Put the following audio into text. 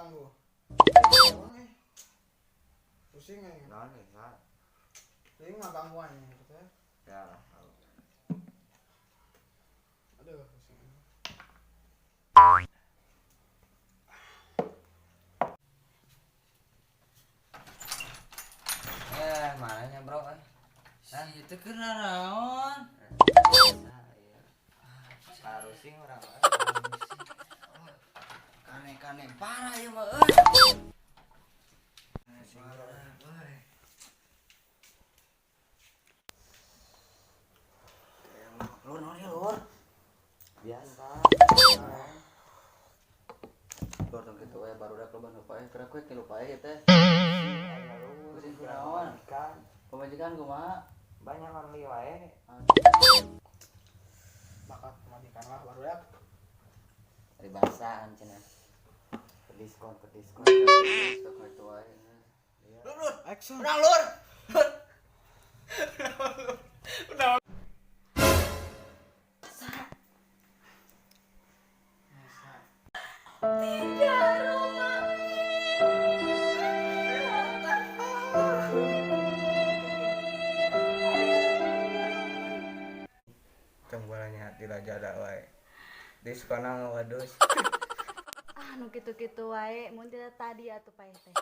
ganggu. Pusing aja. Naon nih, Sa? Ini mah gangguan gitu ya. Ya. Aduh, pusing. Mananya, Bro? Si itu kena naon? Harusing orang Kane parah ya mah Lur, naon ya, Lur? Biasa. Lur, tong kitu we baru dak loba nu paeh, kira kue kilu paeh teh. Pusing kunaon? Pemajikan kumaha? Banyak orang li wae. Bakat majikan lah baru ya. Dari bahasan cenah. Ke diskon. Stok itu wae. Lur, action. Udah lur. Cembolanya hati raja ada wae. Diskonang wadus. Nu kitu-kitu wae mun tadi atuh paeh teh.